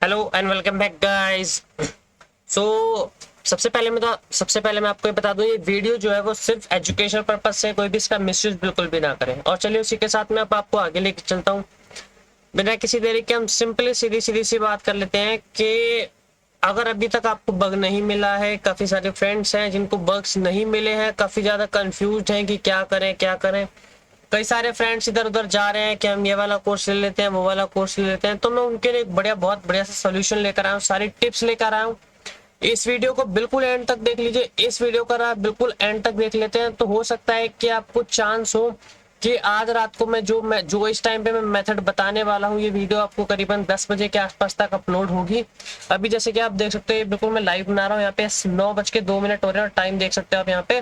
Hello and welcome back guys. So सबसे पहले मैं आपको ये बता दूं, ये वीडियो जो है वो सिर्फ एजुकेशनल पर्पस से, कोई भी इसका मिसयूज बिल्कुल भी ना करें। और चलिए उसी के साथ में अब आपको आगे लेके चलता हूँ। बिना किसी देरी के हम सिंपली सीधी सीधी सी बात कर लेते हैं कि अगर अभी तक आपको बग नहीं मिला है, काफ़ी सारे फ्रेंड्स हैं जिनको बग्स नहीं मिले हैं, काफ़ी ज़्यादा कंफ्यूज हैं कि क्या करें क्या करें। कई सारे फ्रेंड्स इधर उधर जा रहे हैं कि हम ये वाला कोर्स ले लेते हैं, वो वाला कोर्स ले लेते हैं। तो मैं उनके लिए एक बहुत बढ़िया सा सोल्यूशन लेकर आया हूँ, सारी टिप्स लेकर आया हूँ। इस वीडियो को बिल्कुल एंड तक देख लीजिए। इस वीडियो का आप बिल्कुल एंड तक देख लेते हैं तो हो सकता है कि आपको चांस हो कि आज रात को मैं जो इस टाइम पे मैं मेथड बताने वाला हूँ, ये वीडियो आपको करीबन 10 बजे के आसपास तक अपलोड होगी। अभी जैसे कि आप देख सकते हैं बिल्कुल मैं लाइव बना रहा हूँ, यहाँ पे 9:02 हो रहे हैं और टाइम देख सकते हो आप यहाँ पे।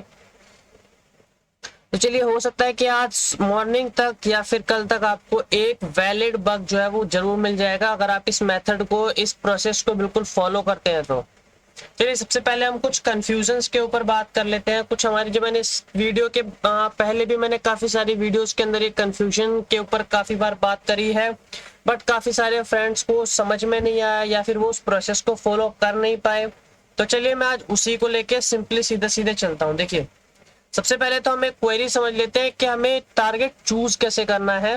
तो चलिए, हो सकता है कि आज मॉर्निंग तक या फिर कल तक आपको एक वैलिड बग जो है वो जरूर मिल जाएगा, अगर आप इस मेथड को, इस प्रोसेस को बिल्कुल फॉलो करते हैं तो। चलिए, सबसे पहले हम कुछ कंफ्यूजन्स के ऊपर बात कर लेते हैं। कुछ हमारी, जो मैंने इस वीडियो के पहले भी मैंने काफ़ी सारी वीडियोस के अंदर ये कंफ्यूजन के ऊपर काफ़ी बार बात करी है, बट काफ़ी सारे फ्रेंड्स को समझ में नहीं आया या फिर वो उस प्रोसेस को फॉलो कर नहीं पाए। तो चलिए, मैं आज उसी को लेके सिंपली सीधे सीधे चलता हूँ। देखिए, सबसे पहले तो हम एक क्वेरी समझ लेते हैं कि हमें टारगेट चूज कैसे करना है।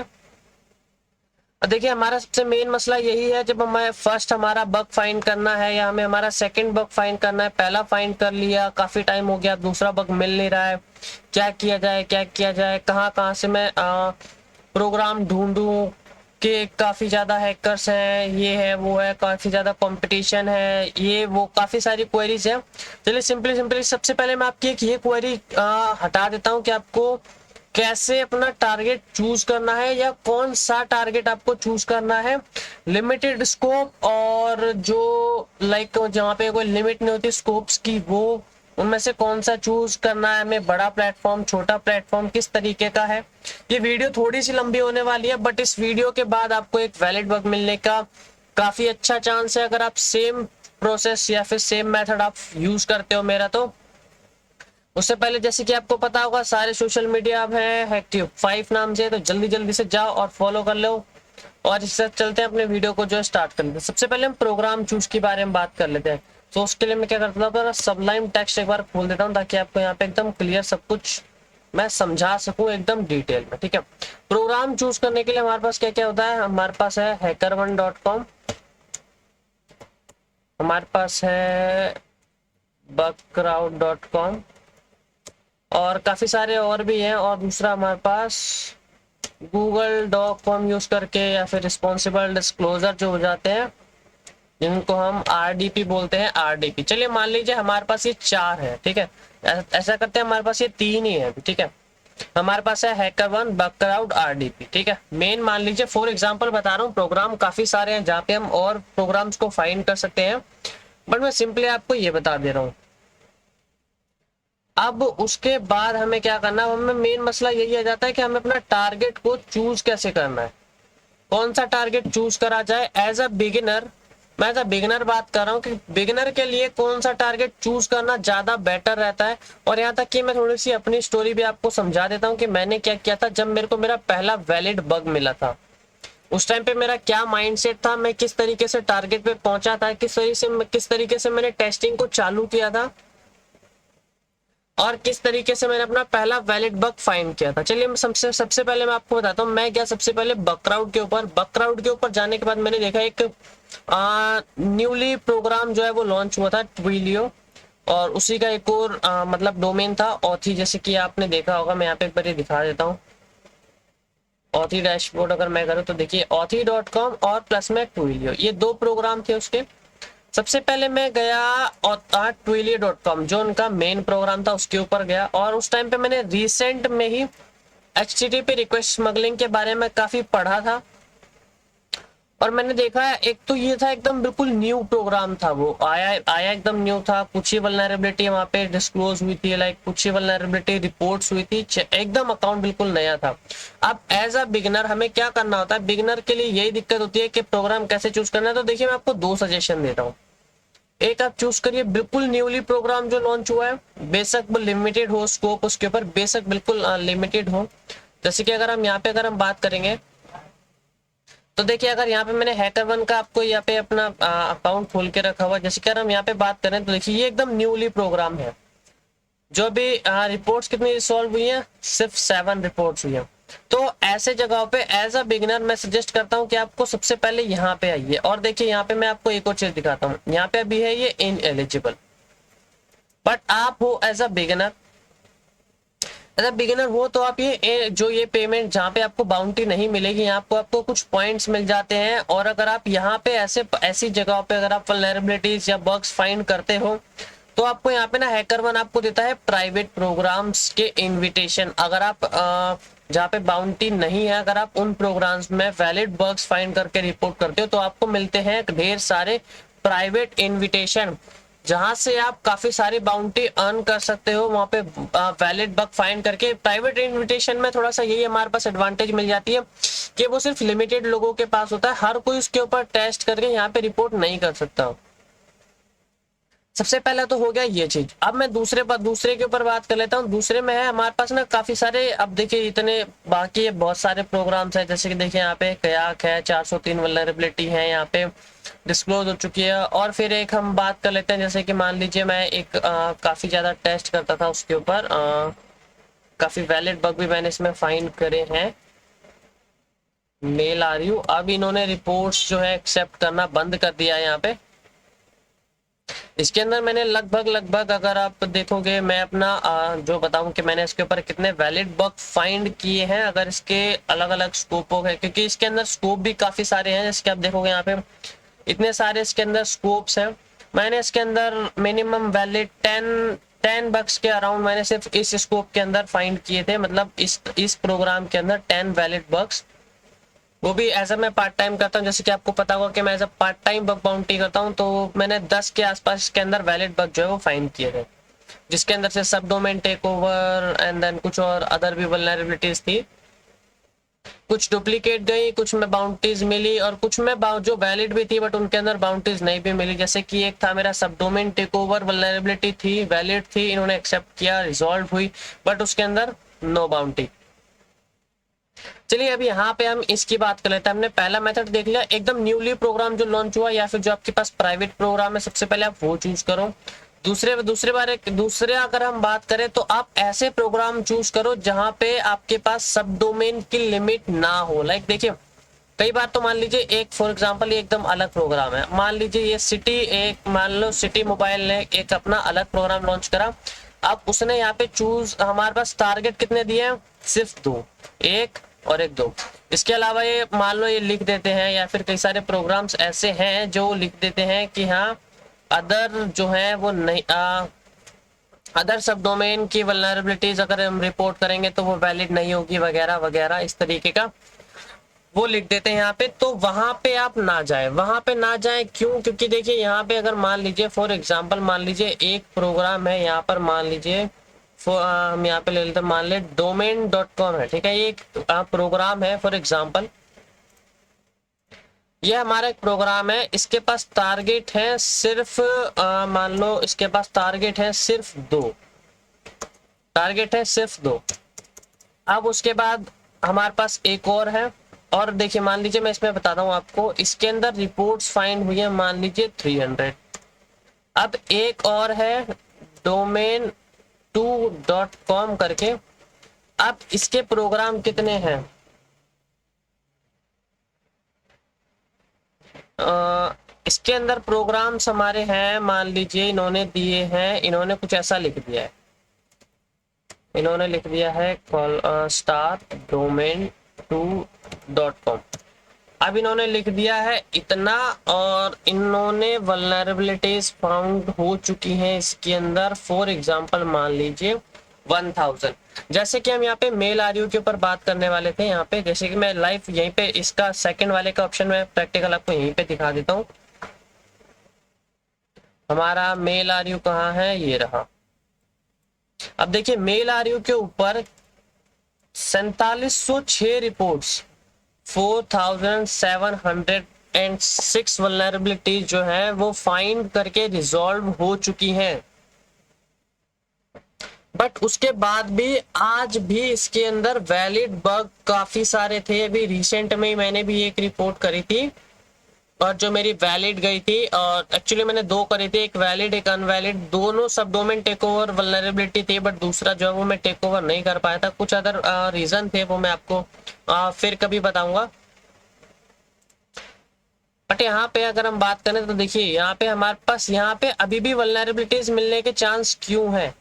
और देखिए, हमारा सबसे मेन मसला यही है, जब हमें फर्स्ट हमारा बग फाइंड करना है या हमें हमारा सेकंड बग फाइंड करना है, पहला फाइंड कर लिया, काफी टाइम हो गया, दूसरा बग मिल नहीं रहा है, क्या किया जाए क्या किया जाए, कहाँ कहाँ से मैं प्रोग्राम ढूंढूं कि काफी ज्यादा हैकर्स हैं, ये है वो है, काफी ज्यादा कंपटीशन है, ये वो, काफी सारी क्वेरीज हैं। चलिए, सिंपली सिंपली सबसे पहले मैं आपकी एक ये क्वेरी हटा देता हूँ कि आपको कैसे अपना टारगेट चूज करना है या कौन सा टारगेट आपको चूज करना है। लिमिटेड स्कोप और जो लाइक जहाँ पे कोई लिमिट नहीं होती स्कोप्स की, वो उनमें से कौन सा चूज करना है हमें, बड़ा प्लेटफॉर्म, छोटा प्लेटफॉर्म, किस तरीके का है। ये वीडियो थोड़ी सी लंबी होने वाली है, बट इस वीडियो के बाद आपको एक वैलिड बग मिलने का काफी अच्छा चांस है, अगर आप सेम प्रोसेस या फिर सेम मेथड आप यूज करते हो मेरा। तो उससे पहले, जैसे कि आपको पता होगा, सारे सोशल मीडिया अब है हैक्टिव 5 नाम से, तो जल्दी जल्दी से जाओ और फॉलो कर लो। और इससे चलते हैं अपने वीडियो को जो स्टार्ट कर लेते हैं। सबसे पहले हम प्रोग्राम चूज के बारे में बात कर लेते हैं। तो उसके लिए मैं क्या करता हूँ, सबलाइम टेक्स्ट एक बार खोल देता हूँ ताकि आपको यहाँ पे एकदम क्लियर सब कुछ मैं समझा सकूं एकदम डिटेल में। ठीक है, प्रोग्राम चूज करने के लिए हमारे पास क्या क्या होता है। हमारे पास है hacker1.com, हमारे पास है bugcrowd.com और काफी सारे और भी हैं। और दूसरा हमारे पास गूगल डॉक फॉर्म यूज करके या फिर रिस्पॉन्सिबल डिस्क्लोजर जो हो जाते हैं, जिनको हम आरडीपी बोलते हैं, आरडीपी। चलिए, मान लीजिए हमारे पास ये 4 है। ठीक है, ऐसा करते हैं, हमारे पास ये 3 ही है। ठीक है, हमारे पास है हैकर1, बगक्राउड, आरडीपी। ठीक है, मेन मान लीजिए, फॉर एग्जांपल बता रहा हूँ, प्रोग्राम काफी सारे हैं जहाँ पे हम और प्रोग्राम्स को फाइंड कर सकते हैं, बट मैं सिंपली आपको ये बता दे रहा हूँ। अब उसके बाद हमें क्या करना है, हमें मेन मसला यही आ जाता है कि हमें अपना टारगेट को चूज कैसे करना है, कौन सा टारगेट चूज करा जाए। एज अ बिगिनर, मैं एज अ बिगिनर बात कर रहा हूँ कि बिगिनर के लिए कौन सा टारगेट चूज करना ज्यादा बेटर रहता है। और यहाँ तक कि मैं थोड़ी सी अपनी स्टोरी भी आपको समझा देता हूँ कि मैंने क्या किया था जब मेरे को मेरा पहला वैलिड बग मिला था। उस टाइम पे मेरा क्या माइंडसेट था, मैं किस तरीके से टारगेट पे पहुंचा था, किस तरीके से मैंने टेस्टिंग को चालू किया था और किस तरीके से मैंने अपना पहला वैलिड बग फाइंड किया था। चलिए, मैं सबसे पहले मैं आपको बताता हूँ मैं क्या। सबसे पहले बगक्राउड के ऊपर जाने के बाद मैंने देखा एक न्यूली प्रोग्राम जो है वो लॉन्च हुआ था, ट्विलियो, और उसी का एक और मतलब डोमेन था ऑथी, जैसे कि आपने देखा होगा। मैं यहाँ पे एक बार ये दिखा देता हूँ, ऑथी डैशबोर्ड अगर मैं करूँ तो देखिए, ऑथी.com और प्लस में ट्विलियो, ये 2 प्रोग्राम थे उसके। सबसे पहले मैं गया ट्विलियो.com, जो उनका मेन प्रोग्राम था, उसके ऊपर गया। और उस टाइम पे मैंने रिसेंट में ही HTTP रिक्वेस्ट स्मगलिंग के बारे में काफी पढ़ा था और मैंने देखा है, एक तो ये था एकदम बिल्कुल न्यू प्रोग्राम था, वो आया एकदम न्यू था। कुछ ही वल्नरेबिलिटी वहाँ पे डिस्क्लोज हुई थी, लाइक कुछ ही वल्नरेबिलिटी रिपोर्ट्स हुई थी, एकदम अकाउंट बिल्कुल नया था। अब एज अ बिगिनर हमें क्या करना होता है, बिगिनर के लिए यही दिक्कत होती है कि प्रोग्राम कैसे चूज करना है। तो देखिए, मैं आपको 2 सजेशन देता हूँ। एक, आप चूज करिए बिल्कुल न्यूली प्रोग्राम जो लॉन्च हुआ है, बेशक लिमिटेड हो स्कोप उसके ऊपर, बेशक बिल्कुल लिमिटेड हो। जैसे कि अगर हम यहाँ पे बात करेंगे तो देखिए अगर यहाँ पे मैंने HackerOne का आपको यहाँ पे अपना अकाउंट खोल के रखा हुआ, जैसे कि अगर हम यहाँ पे बात करें तो देखिए ये एकदम न्यूली प्रोग्राम है। जो भी रिपोर्ट्स कितनी सॉल्व हुई हैं, सिर्फ 7 रिपोर्ट्स हुई हैं। तो ऐसे जगहों पे एज अ बिगिनर मैं सजेस्ट करता हूं कि आपको सबसे पहले यहाँ पे आइए। और देखिए यहाँ पे मैं आपको एक और चीज दिखाता हूँ, यहाँ पे अभी है ये इनएलिजिबल, बट आप हो एज अ बिगिनर, हो तो आप ये जो ये पेमेंट जहाँ पे आपको बाउंटी नहीं मिलेगी, यहाँ पे आपको कुछ पॉइंट्स मिल जाते हैं। और अगर आप यहाँ पे ऐसी जगहों पे अगर आप वल्नरेबिलिटीज या बग्स फाइंड करते हो तो आपको यहाँ पे ना HackerOne आपको देता है प्राइवेट प्रोग्राम्स के इनविटेशन। अगर आप जहाँ पे बाउंटी नहीं है, अगर आप उन प्रोग्राम्स में वैलिड बग्स फाइंड करके रिपोर्ट करते हो तो आपको मिलते हैं ढेर सारे प्राइवेट इनविटेशन, जहां से आप काफी सारी बाउंटी अर्न कर सकते हो। वहां पे वैलिड बग फाइंड करके प्राइवेट इनविटेशन में थोड़ा सा यही हमारे पास एडवांटेज मिल जाती है कि वो सिर्फ लिमिटेड लोगों के पास होता है, हर कोई उसके ऊपर टेस्ट करके यहाँ पे रिपोर्ट नहीं कर सकता। सबसे पहला तो हो गया ये चीज। अब मैं दूसरे के ऊपर बात कर लेता हूँ। दूसरे में है हमारे पास ना काफी सारे, अब देखिए इतने बाकी बहुत सारे प्रोग्राम्स हैं, जैसे कि देखिए यहाँ पे कयाक है, 403 वल्नरेबिलिटी है यहाँ पे डिस्क्लोज हो चुकी है। और फिर एक हम बात कर लेते हैं, जैसे कि मान लीजिए मैं एक काफी ज्यादा टेस्ट करता था उसके ऊपर, काफी वैलिड बग भी मैंने इसमें फाइंड करे हैं। मेल आ रही हूँ, अब इन्होंने रिपोर्ट्स जो है एक्सेप्ट करना बंद कर दिया है यहाँ पे। इसके अंदर मैंने लगभग अगर आप देखोगे, मैं अपना जो बताऊं कि मैंने इसके ऊपर कितने वैलिड बग फाइंड किए हैं, अगर इसके अलग अलग स्कोपों है, क्योंकि इसके अंदर स्कोप भी काफी सारे हैं। जैसे आप देखोगे यहाँ पे इतने सारे इसके अंदर स्कोप्स हैं। मैंने इसके अंदर मिनिमम वैलिड 10 बग्स के अराउंड मैंने सिर्फ इस स्कोप के अंदर फाइंड किए थे, मतलब इस प्रोग्राम के अंदर 10 वैलिड बग्स, वो भी एज अ मैं पार्ट टाइम करता हूँ। जैसे कि आपको पता होगा कि मैं as a part time bug bounty करता हूँ, तो मैंने 10 के आसपास के अंदर वैलिड बग जो है वो फाइंड किए थे, जिसके अंदर से subdomain takeover and then कुछ और अदर भी वल्नरेबिलिटीज थी। कुछ डुप्लीकेट गई, कुछ में बाउंटीज मिली और कुछ में जो वैलिड भी थी बट उनके अंदर बाउंटीज नहीं भी मिली। जैसे कि एक था मेरा सब डोमेन टेक ओवर, वल्नरेबिलिटी थी, वैलिड थी, इन्होंने एक्सेप्ट किया, रिजॉल्व हुई, बट उसके अंदर नो बाउंटी। चलिए अभी यहाँ पे हम इसकी बात कर लेते हैं। हमने पहला मेथड देख लिया, एकदम न्यूली प्रोग्राम जो लॉन्च हुआ या फिर जो आपके पास प्राइवेट प्रोग्राम है, सबसे पहले आप वो चूज करो। दूसरे अगर हम बात करें तो आप ऐसे प्रोग्राम चूज करो जहां पे आपके पास सब डोमेन की लिमिट ना हो। लाइक देखिए कई बार तो मान लीजिए एक फॉर एग्जांपल ये एकदम अलग प्रोग्राम है, मान लीजिए ये सिटी, एक मान लो सिटी मोबाइल ने एक अपना अलग प्रोग्राम लॉन्च करा। अब उसने यहाँ पे चूज, हमारे पास टारगेट कितने दिए हैं, सिर्फ 2, 1 और 1 2। इसके अलावा ये मान लो ये लिख देते हैं, या फिर कई सारे प्रोग्राम्स ऐसे हैं जो लिख देते हैं कि हाँ अदर जो है वो नहीं, अदर सब डोमेन की वल्नरेबिलिटीज अगर हम रिपोर्ट करेंगे तो वो वैलिड नहीं होगी वगैरह वगैरह, इस तरीके का वो लिख देते हैं यहाँ पे। तो वहां पे आप ना जाए, क्यों? क्योंकि देखिए यहाँ पे अगर मान लीजिए फॉर एग्जांपल मान लीजिए एक प्रोग्राम है यहाँ पर, मान लीजिए हम यहाँ पे ले लेते हैं, मान ले domain.com है, ठीक है, ये एक प्रोग्राम है फॉर एग्जांपल, ये हमारा एक प्रोग्राम है, इसके पास टारगेट है सिर्फ मान लो इसके पास टारगेट है सिर्फ 2। अब उसके बाद हमारे पास एक और है, और देखिए मान लीजिए मैं इसमें बताता हूँ आपको, इसके अंदर रिपोर्ट्स फाइंड हुई है मान लीजिए 300। अब एक और है domain2.com करके। अब इसके प्रोग्राम कितने हैं, इसके अंदर प्रोग्राम्स हमारे हैं, मान लीजिए इन्होंने दिए हैं, इन्होंने कुछ ऐसा लिख दिया है, इन्होंने लिख दिया है start domain2.com। अब इन्होंने लिख दिया है इतना, और इन्होंने वल्नरेबिलिटीज फाउंड हो चुकी हैं इसके अंदर फॉर एग्जांपल मान लीजिए 1000। जैसे कि हम यहाँ पे मेल आरयू के ऊपर बात करने वाले थे, यहाँ पे जैसे कि मैं लाइव यहीं पे इसका सेकंड वाले का ऑप्शन में प्रैक्टिकल आपको यहीं पे दिखा देता हूँ। हमारा मेल आरयू कहाँ है, ये रहा। अब देखिए मेल आरयू के ऊपर 4706 रिपोर्ट्स, 4706 वल्नरेबिलिटीज जो है वो फाइंड करके रिजॉल्व हो चुकी हैं। बट उसके बाद भी आज भी इसके अंदर वैलिड बग काफी सारे थे। अभी रिसेंट में ही मैंने भी एक रिपोर्ट करी थी, और जो मेरी वैलिड गई थी, और एक्चुअली मैंने दो करी थी, एक वैलिड एक अनवैलिड, दोनों सब डोमेन टेक ओवर वल्नरेबिलिटी थी। बट दूसरा जो है वो मैं टेक ओवर नहीं कर पाया था, कुछ अदर रीजन थे, वो मैं आपको फिर कभी बताऊंगा। बट यहाँ पे अगर हम बात करें तो देखिए, यहाँ पे हमारे पास यहाँ पे अभी भी वल्नरेबिलिटीज मिलने के चांस क्यों है,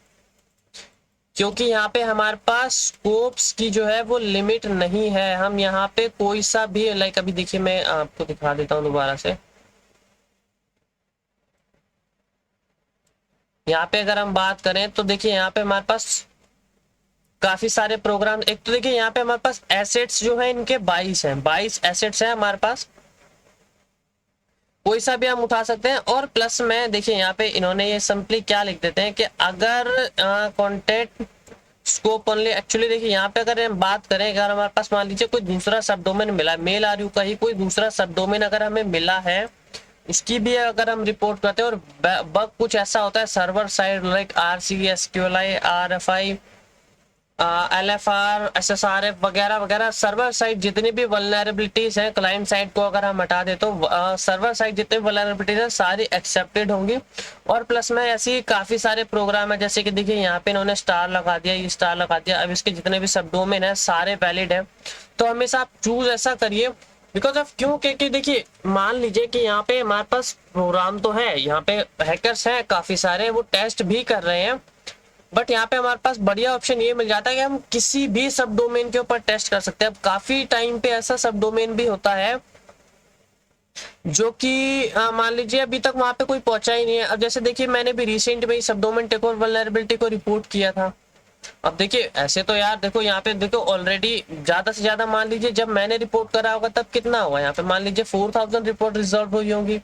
क्योंकि यहाँ पे हमारे पास स्कोप्स की जो है वो लिमिट नहीं है। हम यहाँ पे कोई सा भी लाइक, अभी देखिए मैं आपको दिखा देता हूँ दोबारा से। यहाँ पे अगर हम बात करें तो देखिए, यहाँ पे हमारे पास काफी सारे प्रोग्राम। एक तो देखिए यहाँ पे हमारे पास एसेट्स जो है इनके 22 हैं, 22 एसेट्स हैं हमारे पास, कोई सा भी हम उठा सकते हैं। और प्लस में देखिए यहाँ पे इन्होंने ये सिंपली क्या लिख देते हैं कि अगर कॉन्टेक्ट स्कोप ओनली, एक्चुअली देखिए यहाँ पे अगर हम बात करें, अगर हमारे पास मान लीजिए कोई दूसरा सब डोमेन मिला, मेल आर यू का ही कोई दूसरा सब डोमेन अगर हमें मिला है, उसकी भी अगर हम रिपोर्ट करते हैं, और बग कुछ ऐसा होता है server side like RCSQLi RFI LFR SSRF वगैरह वगैरह, सर्वर साइड जितनी भी वल्नरेबिलिटीज हैं, क्लाइंट साइड को अगर हम हटा दे तो सर्वर साइड जितने वल्नरेबिलिटीज हैं सारी एक्सेप्टेड होंगी। और प्लस में ऐसी काफी सारे प्रोग्राम है, जैसे कि देखिए यहाँ पे इन्होंने स्टार लगा दिया, ये स्टार लगा दिया। अब इसके जितने भी सब डोमेन है सारे वैलिड है, तो हमेशा आप चूज ऐसा करिए। बिकॉज ऑफ क्यों, क्योंकि देखिए मान लीजिए कि यहाँ पे हमारे पास प्रोग्राम तो है, यहाँ पे हैकर्स हैं काफी सारे, वो टेस्ट भी कर रहे हैं। बट यहाँ पे हमारे पास बढ़िया ऑप्शन ये मिल जाता है कि हम किसी भी सब डोमेन के ऊपर टेस्ट कर सकते हैं। अब काफी टाइम पे ऐसा सब डोमेन भी होता है जो कि मान लीजिए अभी तक वहां पे कोई पहुंचा ही नहीं है। अब जैसे देखिए मैंने भी रिसेंट में ही सब डोमेन टेक ओवर वल्नरेबिलिटी को रिपोर्ट किया था। अब देखिए ऐसे तो यार देखो, यहाँ पे देखो ऑलरेडी ज्यादा से ज्यादा मान लीजिए जब मैंने रिपोर्ट करा होगा तब कितना हुआ, यहाँ पे मान लीजिए 4000 रिपोर्ट रिजॉल्व हुई होंगी।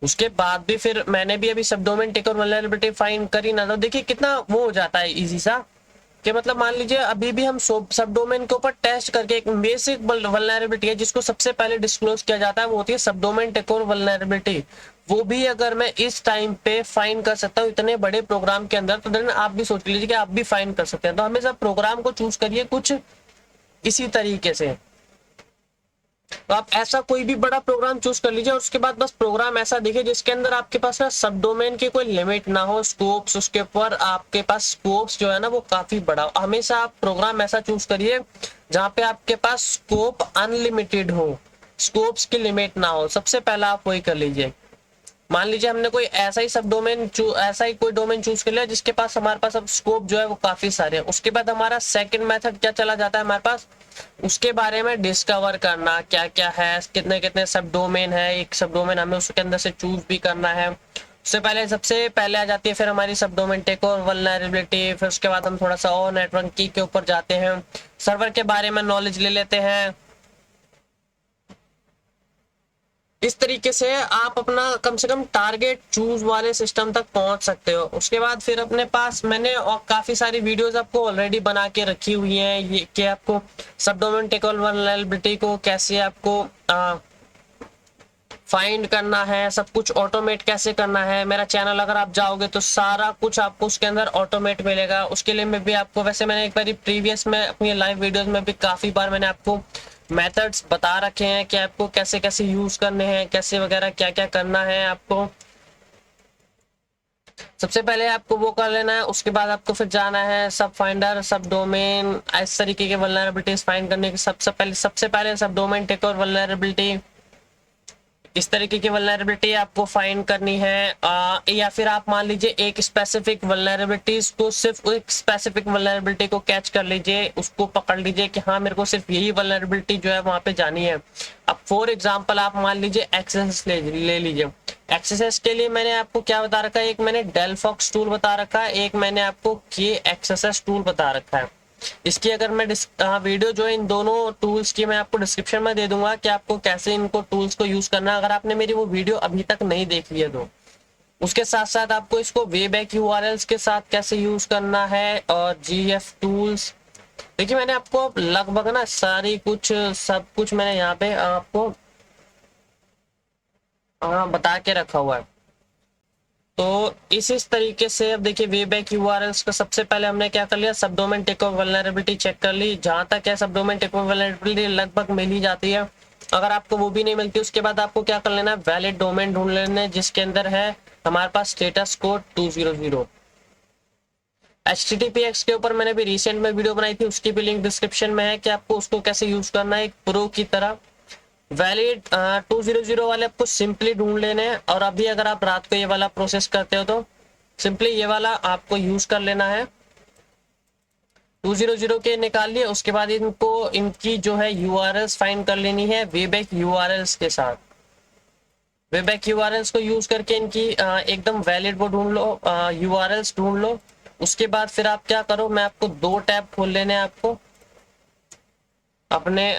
उसके बाद भी फिर मैंने भी अभी सब डोमेन टेक और वल्नरेबिलिटी फाइंड करी ना, तो देखिए कितना वो हो जाता है इजी सा, कि मतलब मान लीजिए अभी भी हम सब डोमेन के ऊपर टेस्ट करके, एक बेसिक वल्नरेबिलिटी है जिसको सबसे पहले डिस्क्लोज किया जाता है, वो होती है सब डोमेन टेक और वल्नरेबिलिटी। वो भी अगर मैं इस टाइम पे फाइंड कर सकता हूँ इतने बड़े प्रोग्राम के अंदर, तो देन आप भी सोच लीजिए कि आप भी फाइंड कर सकते हैं। तो हमेशा प्रोग्राम को चूज करिए कुछ इसी तरीके से। तो आप ऐसा कोई भी बड़ा प्रोग्राम चूज कर लीजिए, और उसके बाद बस प्रोग्राम ऐसा देखिए जिसके अंदर आपके पास ना सब डोमेन की कोई लिमिट ना हो, स्कोप्स उसके ऊपर आपके पास स्कोप्स जो है ना वो काफी बड़ा हो। हमेशा आप प्रोग्राम ऐसा चूज करिए जहाँ पे आपके पास स्कोप अनलिमिटेड हो, स्कोप्स की लिमिट ना हो। सबसे पहला आप वही कर लीजिए। मान लीजिए हमने कोई ऐसा ही सब डोमेन ऐसा ही कोई डोमेन चूज कर लिया जिसके पास हमारे पास अब स्कोप जो है वो काफी सारे हैं। उसके बाद हमारा सेकंड मेथड क्या चला जाता है हमारे पास, उसके बारे में डिस्कवर करना क्या क्या है, कितने कितने सब डोमेन है, एक सब डोमेन हमें उसके अंदर से चूज भी करना है। उससे पहले सबसे पहले आ जाती है फिर हमारी सब डोमेन टेक और वल्नरेबिलिटी। फिर उसके बाद हम थोड़ा सा और नेटवर्क की के ऊपर जाते हैं, सर्वर के बारे में नॉलेज ले लेते हैं। इस तरीके से आप अपना कम से कम टारगेट चूज वाले सिस्टम तक पहुंच सकते हो। उसके बाद फिर अपने पास मैंने और काफी सारी वीडियोस आपको ऑलरेडी बना के रखी हुई हैं, ये कि आपको सब डोमेन टेक और वल्नरेबिलिटी को कैसे आपको फाइंड करना है, सब कुछ ऑटोमेट कैसे करना है। मेरा चैनल अगर आप जाओगे तो सारा कुछ आपको उसके अंदर ऑटोमेट मिलेगा। उसके लिए मैं भी आपको, वैसे मैंने एक बार प्रीवियस में अपनी लाइव वीडियोस में भी काफी बार मैंने आपको मेथड्स बता रखे हैं कि आपको कैसे कैसे यूज करने हैं, कैसे वगैरह क्या क्या करना है आपको। सबसे पहले आपको वो कर लेना है, उसके बाद आपको फिर जाना है सब फाइंडर, सब डोमेन, इस तरीके के वल्नरेबिलिटीज फाइंड करने के सबसे पहले सब डोमेन टेक और वल्नरेबिलिटी, इस तरीके की वल्नरेबिलिटी आपको फाइंड करनी है। या फिर आप मान लीजिए एक स्पेसिफिक वल्नरेबिलिटीज को, सिर्फ एक स्पेसिफिक वल्नरेबिलिटी को कैच कर लीजिए, उसको पकड़ लीजिए कि हाँ मेरे को सिर्फ यही वल्नरेबिलिटी जो है वहां पे जानी है। अब फॉर एग्जांपल आप मान लीजिए एक्सेस ले लीजिए। एक्सेस के लिए मैंने आपको क्या बता रखा है, एक मैंने डेलफॉक्स टूल बता रखा है, एक मैंने आपको के एक्सेस टूल बता रखा है। इसकी अगर मैं वीडियो जो है इन दोनों टूल्स की मैं आपको डिस्क्रिप्शन में दे दूंगा कि आपको कैसे इनको टूल्स को यूज करना है, अगर आपने मेरी वो वीडियो अभी तक नहीं देखी है तो। उसके साथ साथ आपको इसको वे बैक यूआरएल्स के साथ कैसे यूज करना है, और जीएफ टूल्स। देखिए मैंने आपको लगभग ना सारी कुछ सब कुछ मैंने यहाँ पे आपको बता के रखा हुआ है। तो इस तरीके से अब देखिए वे बैक यूआरएल्स का सबसे पहले हमने क्या कर लिया, सब डोमेन टेकओवर वल्नरेबिलिटी चेक कर ली। जहां तक है सब डोमेन टेकओवर वल्नरेबिलिटी लगभग मिल ही जाती है। अगर आपको वो भी नहीं मिलती उसके बाद आपको क्या कर लेना है, वैलिड डोमेन ढूंढ लेना है जिसके अंदर है हमारे पास स्टेटस कोड 200। HTTPX के ऊपर मैंने भी रिसेंट में वीडियो बनाई थी, उसकी भी लिंक डिस्क्रिप्शन में है कि आपको उसको कैसे यूज करना है एक प्रो की तरह। वैलिड 200 वाले आपको सिंपली ढूंढ लेने हैं। और अभी अगर आप रात को ये वाला प्रोसेस करते हो तो सिंपली ये वाला आपको यूज कर लेना है। 200 के निकाल लिए, उसके बाद इनको इनकी जो है यूआरएल्स फाइंड कर लेनी है वेबैक यूआरएल्स के साथ। वेबैक यूआरएल्स को यूज करके इनकी एकदम वैलिड वो ढूंढ लो, यूआरएल्स ढूंढ लो। उसके बाद फिर आप क्या करो, मैं आपको 2 टैब खोल लेने हैं आपको अपने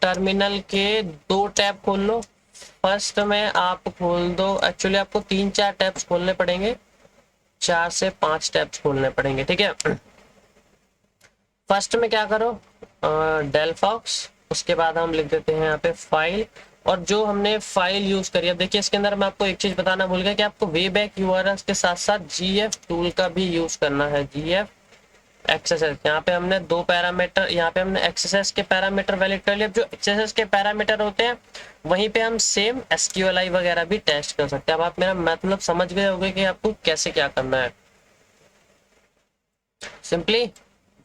टर्मिनल के 2 टैब खोल लो। फर्स्ट में आप खोल दो, एक्चुअली आपको 3-4 टैब्स खोलने पड़ेंगे, 4 से 5 टैब्स खोलने पड़ेंगे, ठीक है। फर्स्ट में क्या करो, डेलफॉक्स, उसके बाद हम लिख देते हैं यहाँ पे फाइल। और जो हमने फाइल यूज करी है देखिए इसके अंदर मैं आपको एक चीज बताना भूल गया कि आपको वे बैक यूआरएल्स के साथ साथ GF टूल का भी यूज करना है। GF एक्सेस, यहाँ पे हमने 2 पैरामीटर, यहाँ पे हमने एक्सेस के पैरामीटर वैलिड कर लिए। अब जो एक्सेस के पैरामीटर होते हैं वहीं पे हम सेम SQLi वगैरह भी टेस्ट कर सकते हैं। अब आप मेरा मतलब समझ गए होंगे कि आपको कैसे क्या करना है। सिंपली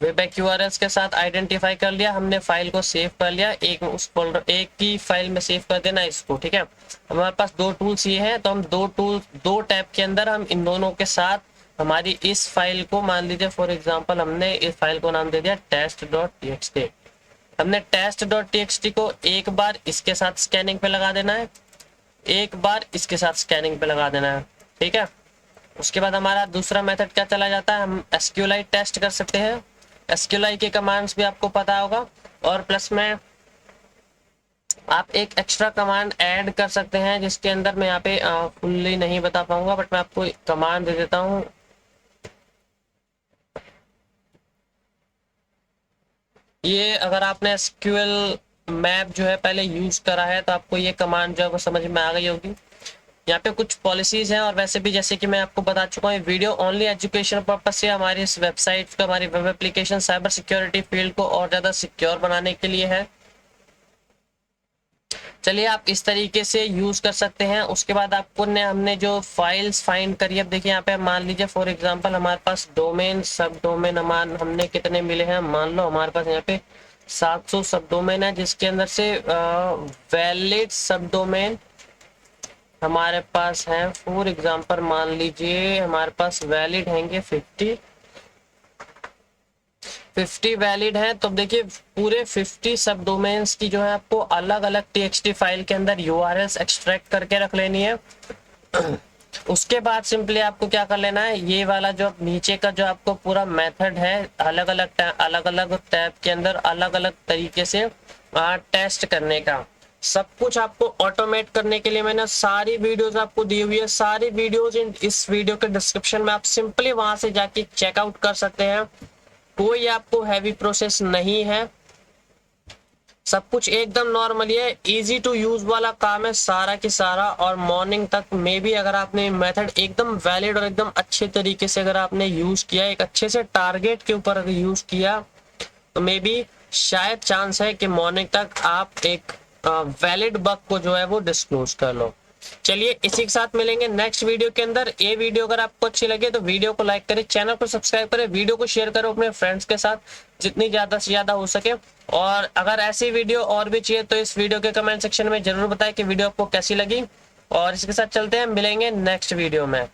वेबैक यूआरएल्स के साथ आइडेंटिफाई कर लिया हमने, फाइल को सेव कर लिया, एक उस फोल्डर एक की फाइल में सेव कर देना इसको, ठीक है। हमारे पास 2 टूल्स ये हैं तो हम 2 टैब के अंदर हम इन दोनों के साथ हमारी इस फाइल को मान लीजिए फॉर एग्जांपल हमने इस फाइल को नाम दे दिया test.txt। हमने test.txt को एक बार इसके साथ स्कैनिंग पे लगा देना है, एक बार इसके साथ स्कैनिंग पे लगा देना है, ठीक है। उसके बाद हमारा दूसरा मेथड क्या चला जाता है, हम SQLi टेस्ट कर सकते हैं। SQLi के कमांड्स भी आपको पता होगा, और प्लस में आप एक एक्स्ट्रा कमांड ऐड कर सकते हैं जिसके अंदर मैं यहाँ पे फुल्ली नहीं बता पाऊंगा, बट मैं आपको कमांड दे देता हूँ। ये अगर आपने SQL मैप जो है पहले यूज करा है तो आपको ये कमांड जो है वो समझ में आ गई होगी। यहाँ पे कुछ पॉलिसीज हैं, और वैसे भी जैसे कि मैं आपको बता चुका हूँ वीडियो ओनली एजुकेशन पर्पज से हमारी इस वेबसाइट का, हमारी web application cyber security field को और ज़्यादा सिक्योर बनाने के लिए है। चलिए आप इस तरीके से यूज कर सकते हैं। उसके बाद आपको ने हमने जो फाइल्स फाइंड करी, अब देखिए यहाँ पे मान लीजिए फॉर एग्जांपल हमारे पास डोमेन सब डोमेन हमने कितने मिले हैं, मान लो हमारे पास यहाँ पे 700 सब डोमेन है, जिसके अंदर से वैलिड सब डोमेन हमारे पास है फॉर एग्जांपल मान लीजिए हमारे पास वैलिड हैंगे 50 वैलिड है। तो देखिए पूरे 50 सब डोमेन्स की जो है आपको अलग अलग TXT फाइल के अंदर URLs एक्सट्रैक्ट करके रख लेनी है। उसके बाद सिंपली आपको क्या कर लेना है, ये वाला जो नीचे का जो आपको पूरा मेथड है अलग अलग टैब के अंदर अलग अलग तरीके से टेस्ट करने का, सब कुछ आपको ऑटोमेट करने के लिए मैंने सारी वीडियोस आपको दी हुई है। सारी वीडियोस इस वीडियो के डिस्क्रिप्शन में आप सिंपली वहां से जाके चेकआउट कर सकते हैं। कोई आपको हैवी प्रोसेस नहीं है, सब कुछ एकदम नॉर्मली है, इजी टू यूज वाला काम है सारा की सारा। और मॉर्निंग तक में भी अगर आपने मेथड एकदम वैलिड और एकदम अच्छे तरीके से अगर आपने यूज किया, एक अच्छे से टारगेट के ऊपर अगर यूज किया, तो मे बी शायद चांस है कि मॉर्निंग तक आप एक वैलिड बग को जो है वो डिस्क्लोज कर लो। चलिए इसी के साथ मिलेंगे नेक्स्ट वीडियो के अंदर। ये वीडियो अगर आपको अच्छी लगे तो वीडियो को लाइक करें, चैनल को सब्सक्राइब करें, वीडियो को शेयर करो अपने फ्रेंड्स के साथ जितनी ज्यादा से ज्यादा हो सके। और अगर ऐसी वीडियो और भी चाहिए तो इस वीडियो के कमेंट सेक्शन में जरूर बताएं कि वीडियो आपको कैसी लगी। और इसके साथ चलते हैं, मिलेंगे नेक्स्ट वीडियो में।